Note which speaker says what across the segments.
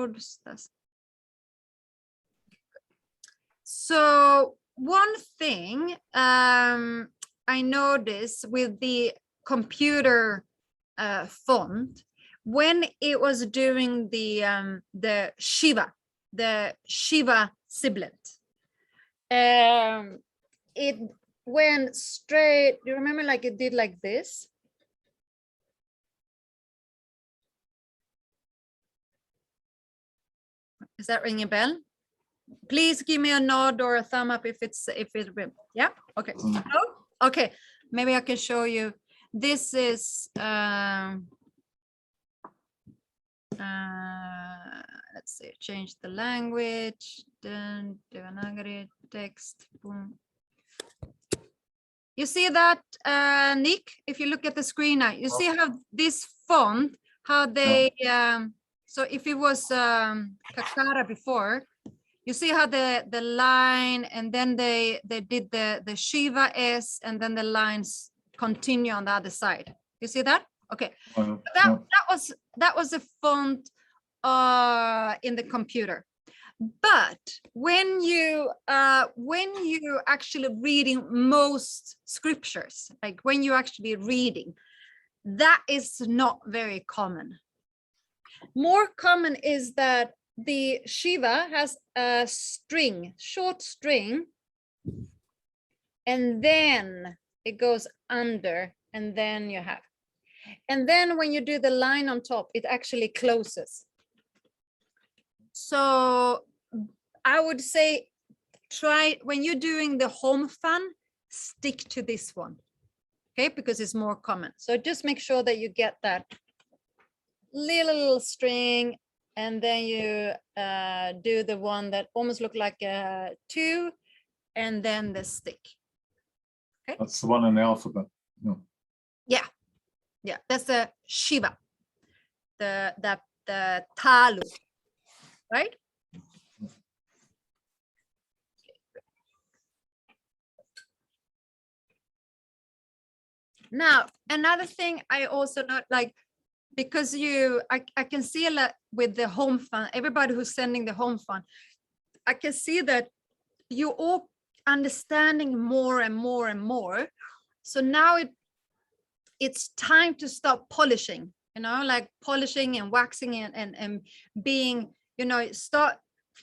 Speaker 1: notice this. So one thing I noticed with the computer font, when it was doing the Shiva sibilant, it went straight. Do you remember, like it did like this? Is that ringing a bell? Please give me a nod or a thumb up if it's yeah, okay. Oh, okay, maybe I can show you. This is let's see, change the language, then Devanagari text, boom. You see that, Nick? If you look at the screen now, you see how this font, how they so if it was Kakara before, you see how the line, and then they did the Shiva S, and then the lines continue on the other side. You see that? Okay. That was a font in the computer. But when you actually reading most scriptures, like when you actually reading, that is not very common. More common is that the Shiva has a string, short string, and then it goes under, and then you have, and then when you do the line on top, it actually closes. So I would say, try when you're doing the home fun, stick to this one, okay, because it's more common. So just make sure that you get that little string, and then you do the one that almost look like a 2, and then the stick. Okay,
Speaker 2: that's the one in the alphabet. No.
Speaker 1: Yeah, that's the Shiva, the Talu, right? Now, another thing I also not like, because I can see a lot with the home fund, everybody who's sending the home fund, I can see that you all understanding more and more and more. So now it's time to stop polishing, like polishing and waxing and being, start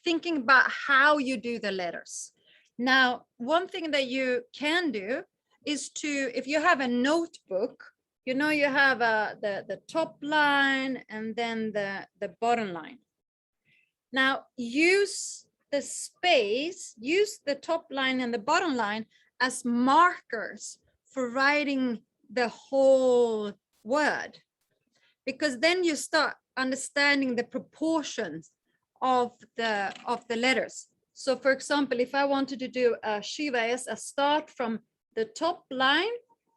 Speaker 1: thinking about how you do the letters. Now, one thing that you can do is to, if you have a notebook, you have the top line and then the bottom line. Now use the space, use the top line and the bottom line as markers for writing the whole word, because then you start understanding the proportions of the letters. So for example, if I wanted to do a Shiva S, I start from the top line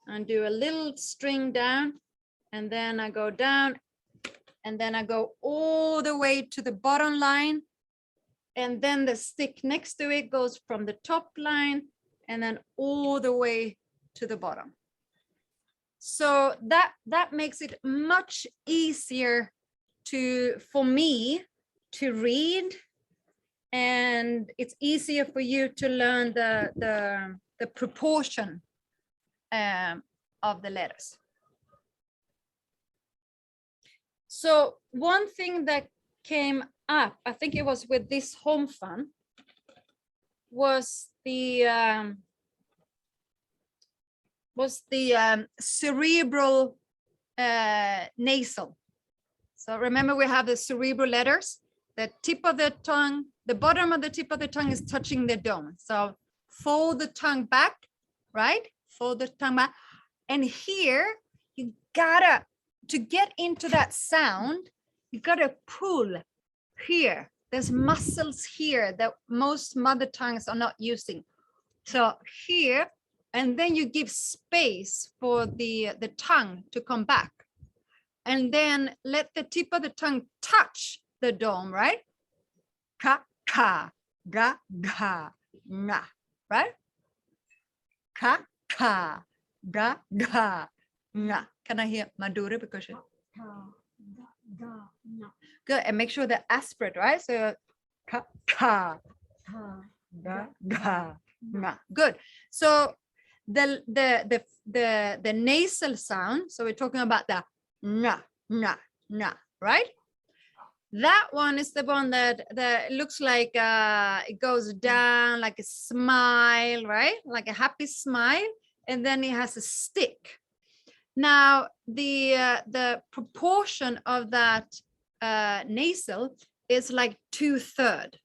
Speaker 1: and do a little string down, and then I go down, and then I go all the way to the bottom line, and then the stick next to it goes from the top line and then all the way to the bottom. So that makes it much easier for me to read, and it's easier for you to learn the proportion of the letters. So one thing that came up, I think it was with this home fun, was the cerebral nasal. So remember, we have the cerebral letters. The tip of the tongue, the bottom of the tip of the tongue is touching the dome. So fold the tongue back, right? Fold the tongue back. And here, you gotta, to get into that sound, you gotta pull here. There's muscles here that most mother tongues are not using. So here, and then you give space for the tongue to come back. And then let the tip of the tongue touch the dome, right? Ka, ka, ga, ga, nga, right? Ka, ka, ga, ga, nga. Can I hear Madhuri? Because Good, and make sure the aspirate, right? So ka, ka, ga, ga, na. Good. So the nasal sound. So we're talking about the na, right? That one is the one that looks like it goes down like a smile, right? Like a happy smile, and then it has a stick. Now the proportion of that nasal is like 2/3.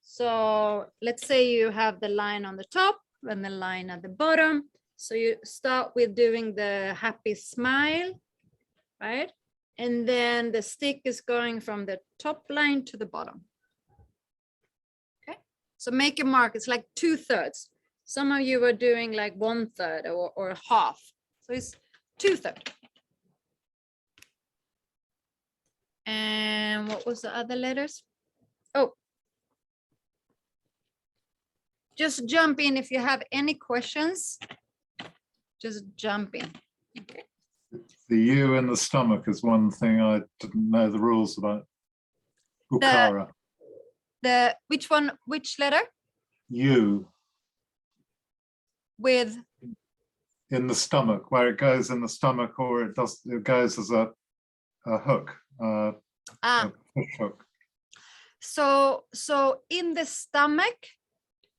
Speaker 1: So let's say you have the line on the top and the line at the bottom. So you start with doing the happy smile, right? And then the stick is going from the top line to the bottom. Okay, so make a mark. It's like 2/3. Some of you were doing like 1/3 or half. So it's 2/3. And what was the other letters? Oh, just jump in if you have any questions. Just jump in. Okay.
Speaker 2: The U in the stomach is one thing I didn't know the rules about. Ukara.
Speaker 1: Which one, which letter?
Speaker 2: U
Speaker 1: With
Speaker 2: in the stomach, where it goes in the stomach, or it goes as a hook, a fish hook.
Speaker 1: So in the stomach,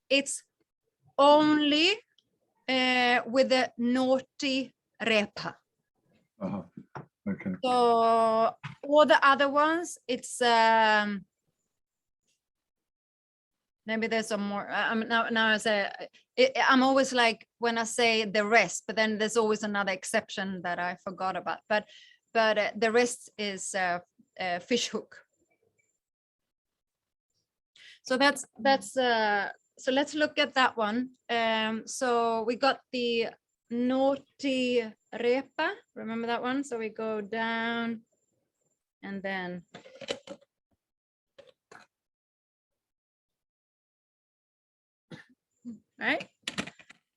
Speaker 1: it's only with the naughty repa.
Speaker 2: Okay.
Speaker 1: So all the other ones, it's maybe there's some more. Now I say I'm always like when I say the rest, but then there's always another exception that I forgot about. But the rest is fish hook. So that's so let's look at that one. So we got the naughty repa. Remember that one? So we go down and then right.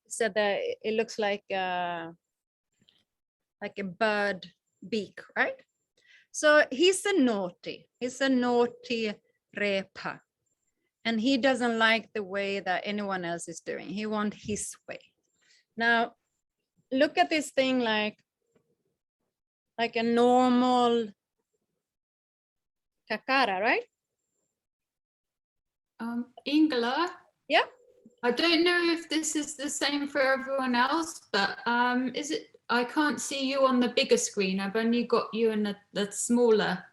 Speaker 1: So that it looks like a bird beak, right? So he's a naughty repa. And he doesn't like the way that anyone else is doing. He wants his way. Now, look at this thing like a normal kakara, right?
Speaker 3: Ingela?
Speaker 1: Yeah.
Speaker 3: I don't know if this is the same for everyone else, but is it? I can't see you on the bigger screen. I've only got you in the smaller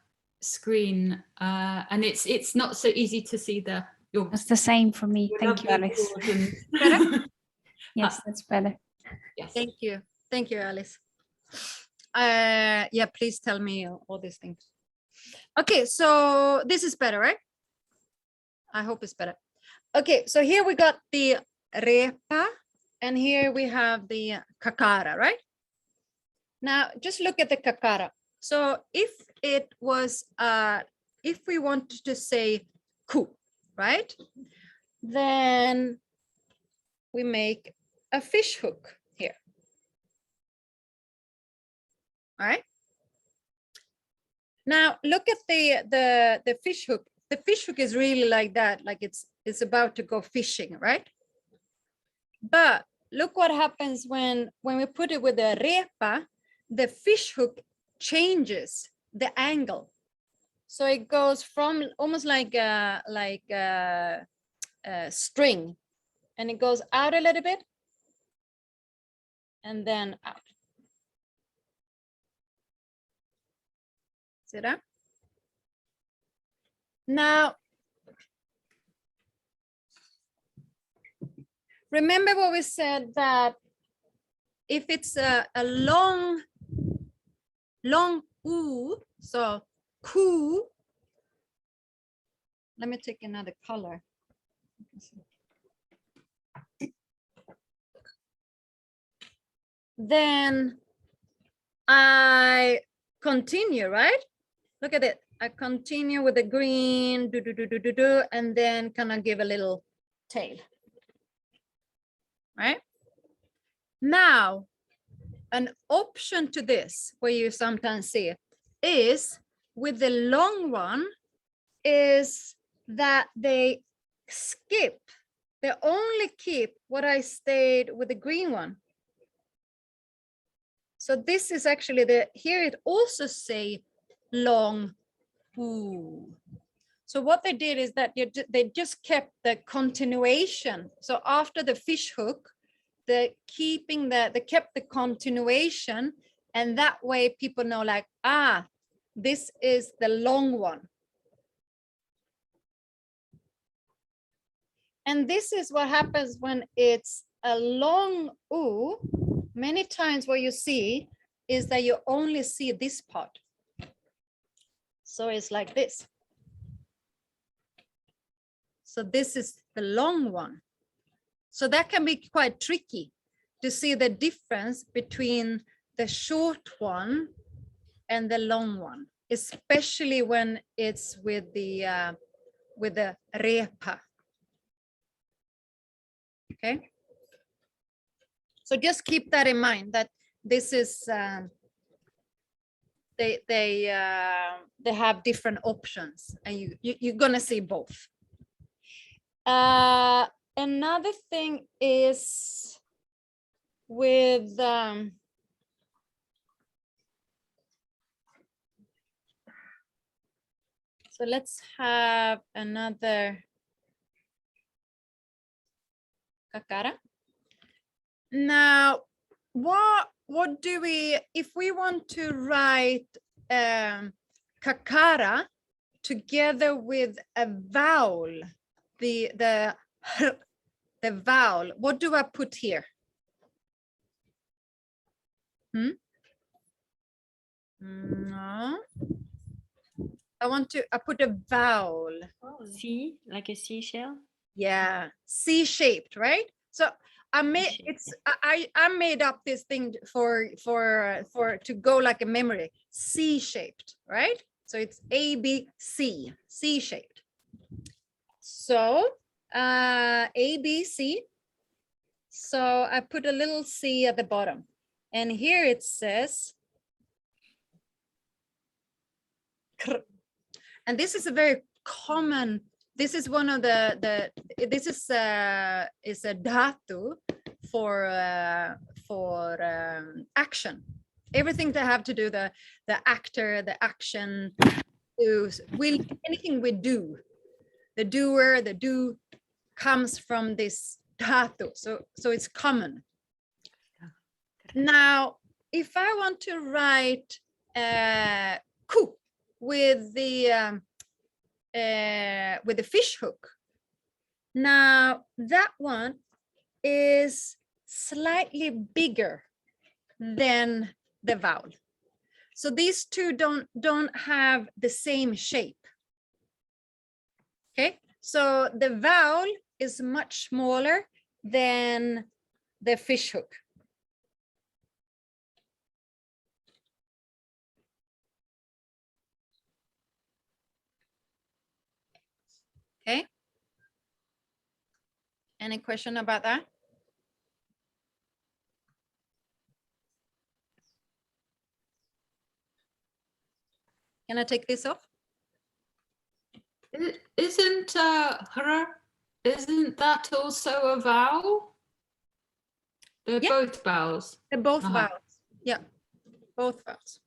Speaker 3: screen, and it's not so easy to see your.
Speaker 4: That's the same for me. Thank you, Alice. Yes, that's better.
Speaker 3: Yes.
Speaker 1: Thank you, Alice. Yeah, please tell me all these things. Okay, so this is better, right? I hope it's better. Okay, so here we got the repa, and here we have the kakara, right? Now, just look at the kakara. So if it was, if we wanted to say ku, right? Then we make a fish hook here. All right. Now look at the fish hook. The fish hook is really like that, like it's about to go fishing, right? But look what happens when we put it with the repa, the fish hook changes the angle. So it goes from almost like a string, and it goes out a little bit and then out. See that? Now, remember what we said, that if it's a long u, so ku, let me take another color. Then I continue, right? Look at it. I continue with the green, and then kind of give a little tail, right? Now, an option to this, where you sometimes see it, is with the long one is that they skip, they only keep what I stayed with the green one. So this is actually here it also say long oo. So what they did is that they just kept the continuation. So after the fish hook, they kept the continuation, and that way people know like, this is the long one. And this is what happens when it's a long oo. Many times what you see is that you only see this part. So it's like this. So this is the long one. So that can be quite tricky to see the difference between the short one and the long one, especially when it's with the repa. Okay. So just keep that in mind, that this is they have different options, and you're gonna see both. Another thing is with so let's have another kakara. Now, what do we, if we want to write kakara together with a vowel, the vowel, what do I put here? No, I put a vowel.
Speaker 5: C, like a seashell.
Speaker 1: Yeah, C-shaped, right? So I made I made up this thing for to go like a memory, C-shaped, right? So it's ABC, C-shaped. So ABC. So I put a little C at the bottom, and here it says, and this is a very common. This is one of this is a dhatu for action. Everything to have to do the actor, the action, anything we do, the doer, the do comes from this dhatu. So it's common. Now, if I want to write ku with the fish hook. Now that one is slightly bigger than the vowel. So these two don't have the same shape. Okay, so the vowel is much smaller than the fish hook. Okay. Any question about that? Can I take this off?
Speaker 3: Isn't isn't that also a vowel? They're both vowels.
Speaker 1: They're both vowels. Yeah, both vowels.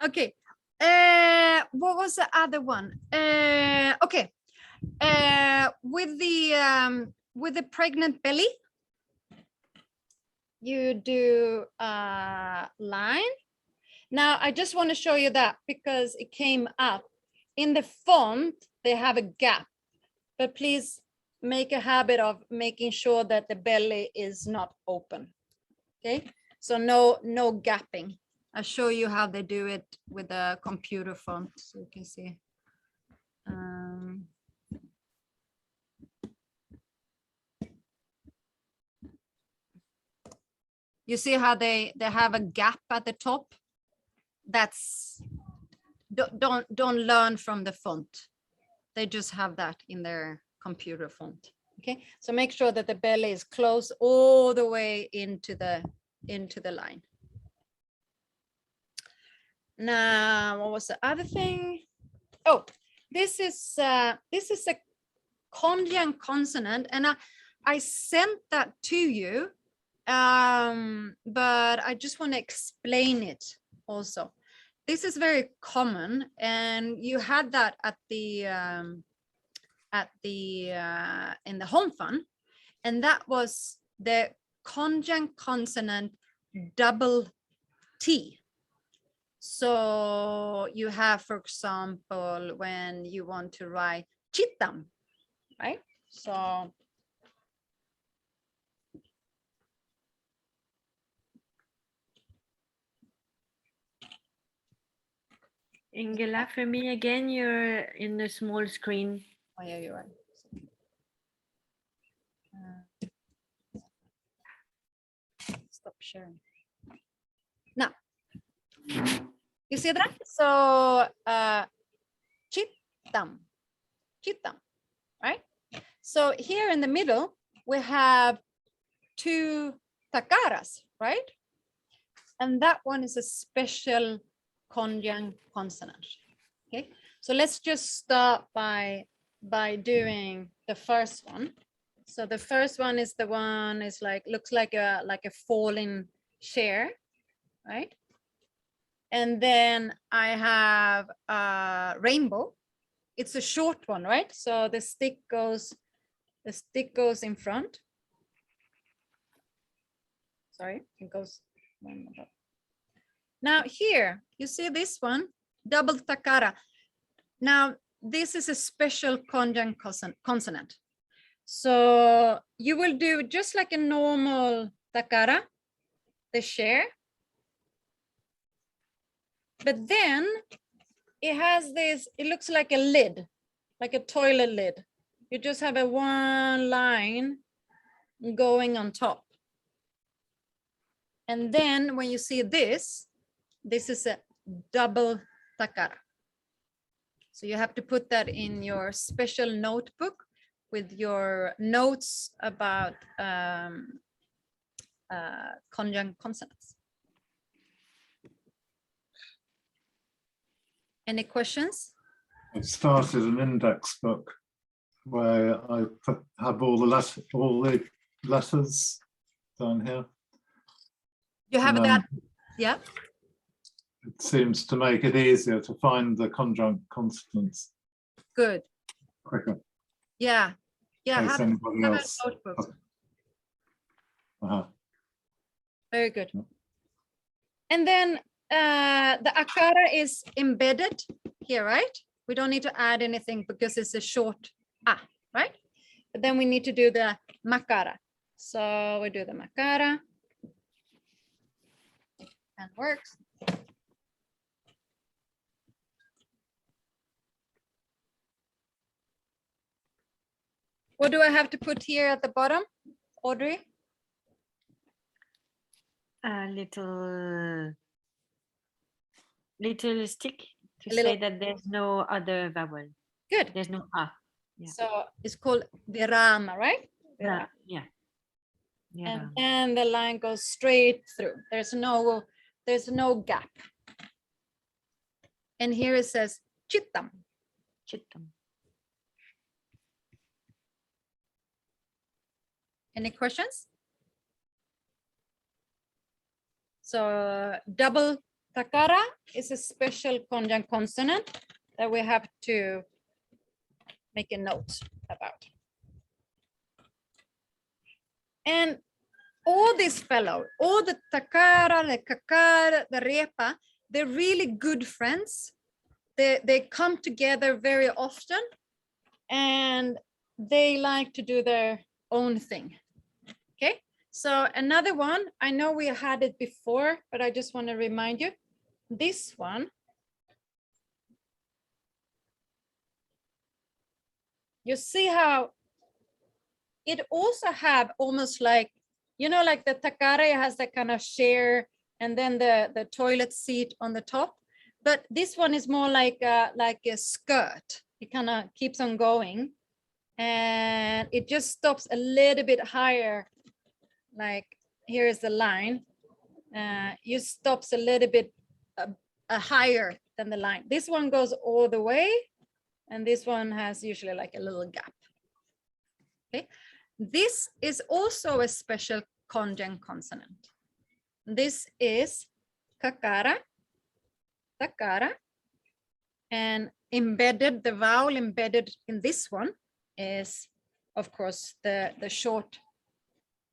Speaker 1: Okay, what was the other one? Okay, with the pregnant belly, you do line. Now I just want to show you that because it came up in the font. They have a gap, but please make a habit of making sure that the belly is not open. Okay, so no gapping. I'll show you how they do it with a computer font, so you can see. You see how they have a gap at the top? That's, don't learn from the font. They just have that in their computer font. Okay, so make sure that the belly is close all the way into the line. Now, what was the other thing? Oh, this is a Kondian consonant, and I sent that to you, but I just want to explain it also. This is very common, and you had that at the in the home fun, and that was the Kondian consonant double T. So you have, for example, when you want to write Chittam, right? So
Speaker 5: Ingela, for me again, you're in the small screen.
Speaker 1: oh yeah, you're right. Stop sharing. Now, you see that? So Chittam, right? So here in the middle, we have two takaras, right? And that one is a special Kondian consonant. Okay, so let's just start by doing the first one. So the first one is the one is like, looks like a falling chair, right? And then I have a rainbow. It's a short one, right? So the stick goes in front. Sorry, it goes one above. Now here, you see this one, double takara. Now, this is a special Kondian consonant. So you will do just like a normal takara, the share. But then it has this, it looks like a lid, like a toilet lid. You just have a one line going on top. And then when you see this is a double takara. So you have to put that in your special notebook with your notes about Kondian consonants. Any questions?
Speaker 2: I've started an index book where I have all the letters down here.
Speaker 1: You have
Speaker 2: And
Speaker 1: that, yeah?
Speaker 2: It seems to make it easier to find the conjunct consonants
Speaker 1: Good.
Speaker 2: quicker.
Speaker 1: Yeah. Yeah.
Speaker 2: in case
Speaker 1: Have
Speaker 2: anybody
Speaker 1: a
Speaker 2: else.
Speaker 1: notebook.
Speaker 2: Uh-huh.
Speaker 1: Very good.
Speaker 2: Yeah.
Speaker 1: And then the akara is embedded here, right? We don't need to add anything because it's a short a, right? But then we need to do the makara. So we do the makara. And works. What do I have to put here at the bottom, Audrey?
Speaker 5: A little stick to
Speaker 1: A little-
Speaker 5: say that there's no other vowel.
Speaker 1: Good.
Speaker 5: There's no a. Yeah.
Speaker 1: So it's called virama, right? Virama.
Speaker 5: Yeah. Yeah.
Speaker 1: And then the line goes straight through. There's no gap. And here it says Chittam.
Speaker 5: Chittam.
Speaker 1: Any questions? So double takara is a special Kondian consonant that we have to make a note about. And all these fellow, all the takara, the kakara, the repa, they're really good friends. They come together very often and they like to do their own thing. Okay, so another one, I know we had it before, but I just want to remind you, this one, you see how it also have almost like, you know, like the takare has that kind of share and then the toilet seat on the top. But this one is more like a skirt. It kind of keeps on going. And it just stops a little bit higher. Like here is the line. You stops a little bit higher than the line. This one goes all the way. And this one has usually like a little gap. Okay. This is also a special konjac consonant. This is kakara, takara, and embedded, the vowel embedded in this one is, of course, the short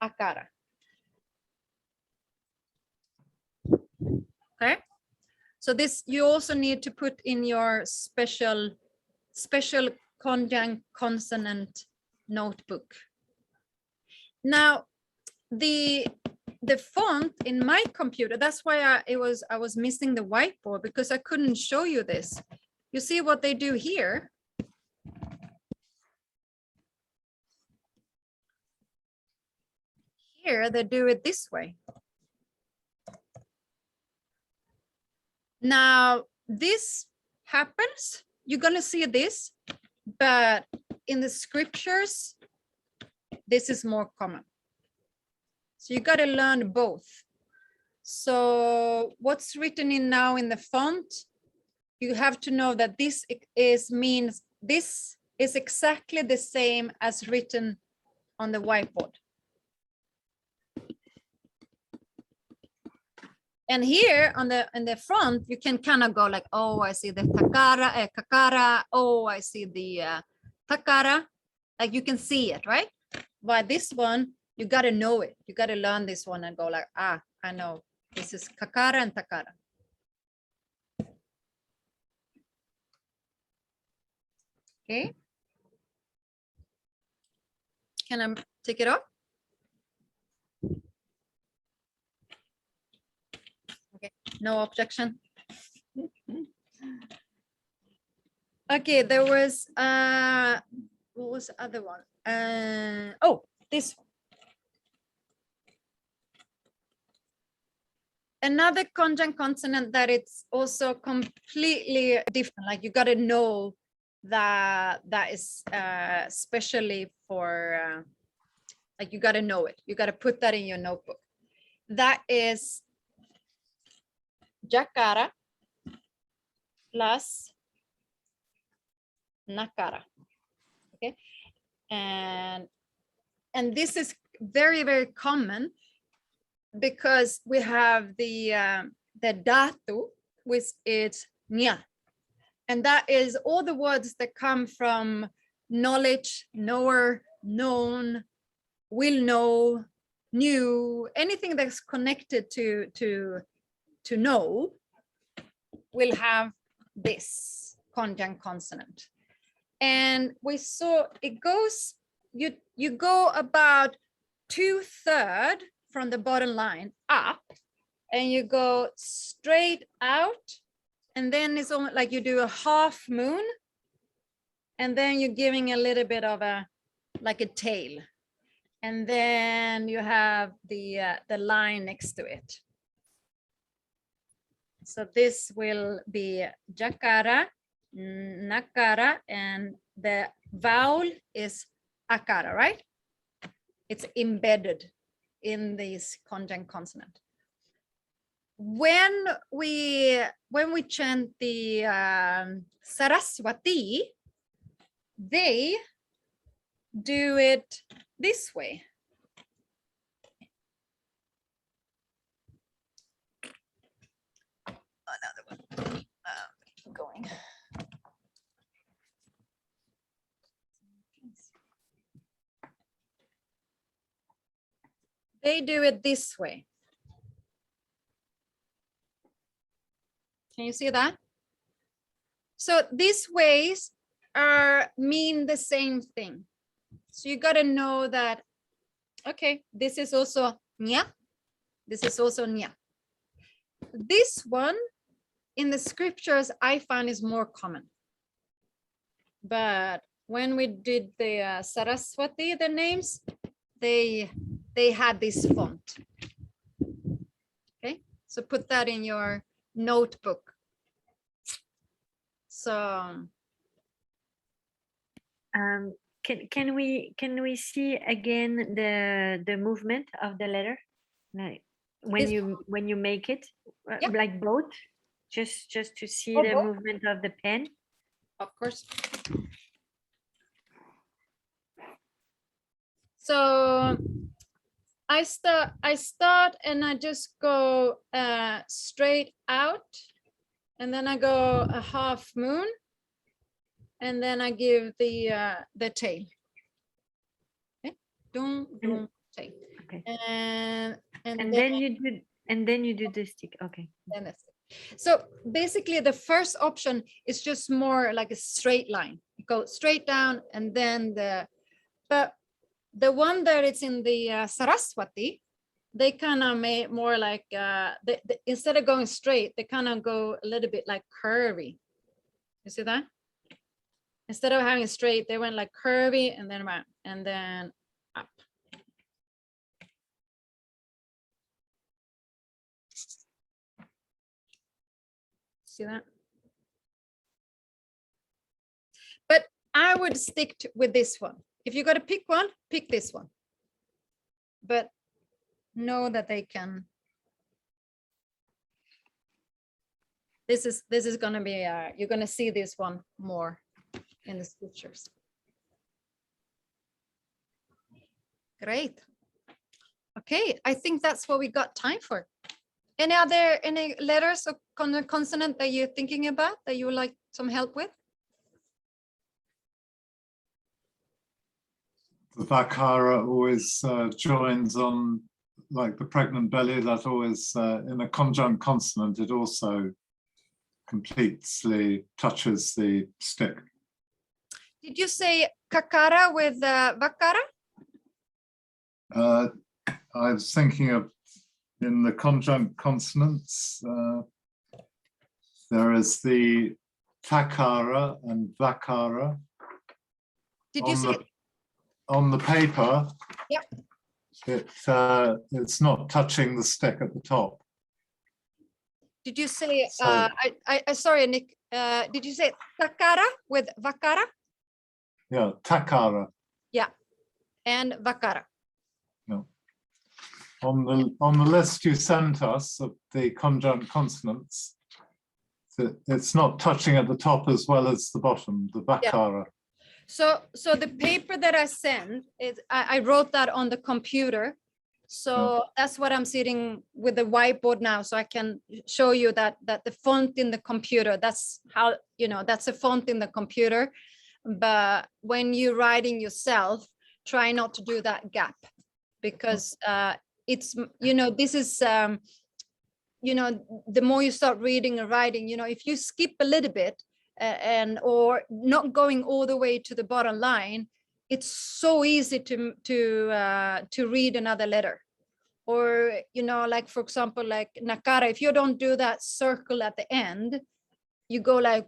Speaker 1: akara. Okay, so this you also need to put in your special konjac consonant notebook. Now, the font in my computer, that's why I was missing the whiteboard, because I couldn't show you this. You see what they do here? Here they do it this way. Now this happens, you're gonna see this, but in the scriptures, this is more common. So you got to learn both. So what's written in now in the font, you have to know that this means this is exactly the same as written on the whiteboard. And here on the front, you can kind of go like, oh, I see the takara, kakara. Oh, I see the takara. Like you can see it, right? But this one, you got to know it. You got to learn this one and go like, ah, I know. This is kakara and takara. Okay. Can I take it off? Okay, no objection. Okay, there was what was the other one? Oh, this one. Another konjac consonant that it's also completely different. Like you got to know that is especially for like you got to know it. You got to put that in your notebook. That is jakara plus nakara. Okay, and this is very, very common because we have the dhatu, which is nya, and that is all the words that come from knowledge, knower, known, will know, knew, anything that's connected to know will have this konjac consonant. And we saw it goes, you go about 2/3 from the bottom line up, and you go straight out, and then it's almost like you do a half moon, and then you're giving a little bit of like a tail, and then you have the line next to it. So this will be jakara, nakara, and the vowel is akara, right? It's embedded in this konjac consonant. When we chant the Saraswati, they do it this way. Another one. Keep going. They do it this way. Can you see that? So these ways mean the same thing. So you got to know that, okay, this is also nya. This is also nya. This one in the scriptures I find is more common. But when we did the Saraswati, the names, they they had this font. Okay, so put that in your notebook. So
Speaker 5: Can we see again the movement of the letter, like
Speaker 1: This-
Speaker 5: when you make it,
Speaker 1: Yeah.
Speaker 5: like both, just to see
Speaker 1: Oh,
Speaker 5: the
Speaker 1: both?
Speaker 5: movement of the pen.
Speaker 1: of course. So I start and I just go straight out, and then I go a half moon, and then I give the tail. Okay, don't tail.
Speaker 5: Okay.
Speaker 1: And
Speaker 5: Then you do the stick. Okay.
Speaker 1: then that's it. So basically the first option is just more like a straight line. You go straight down, and then but the one that it's in the Saraswati, they kind of made more like instead of going straight, they kind of go a little bit like curvy. You see that? Instead of having straight, they went like curvy and then around and then up. See that? But I would stick with this one. If you got to pick one, pick this one. But know that they can. This is going to be you're going to see this one more in the scriptures. Great. Okay, I think that's what we got time for. Any letters or consonant that you're thinking about that you would like some help with?
Speaker 2: The Vakara always joins on, like the pregnant belly, that always in a conjunct consonant, it also completely touches the stick.
Speaker 1: Did you say kakara with vakara?
Speaker 2: I was thinking of in the conjunct consonants, there is the takara and vakara.
Speaker 1: Did you say?
Speaker 2: On the paper,
Speaker 1: Yep.
Speaker 2: It's not touching the stick at the top.
Speaker 1: Did you say?
Speaker 2: So-
Speaker 1: I sorry, Nick. Did you say takara with vakara?
Speaker 2: Yeah, takara.
Speaker 1: And vakara.
Speaker 2: No. On the list you sent us of the conjunct consonants, it's not touching at the top as well as the bottom, the vakara.
Speaker 1: So the paper that I sent is I wrote that on the computer. So that's what I'm sitting with the whiteboard now. So I can show you that the font in the computer, that's how, that's a font in the computer. But when you're writing yourself, try not to do that gap, because it's, this is, the more you start reading and writing, if you skip a little bit, or not going all the way to the bottom line, it's so easy to read another letter. Or like for example, like nakara, if you don't do that circle at the end, you go like,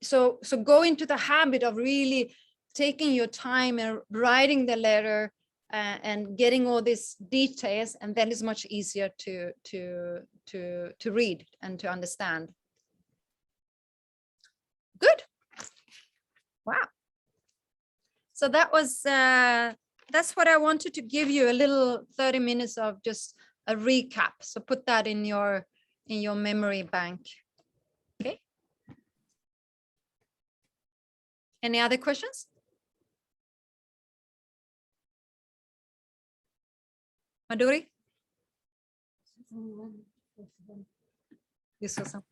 Speaker 1: so go into the habit of really taking your time and writing the letter and getting all these details, and then it's much easier to read and to understand. Good. Wow. So that was that's what I wanted to give you, a little 30 minutes of just a recap. So put that in your memory bank. Okay. Any other questions? Madhuri? You saw some.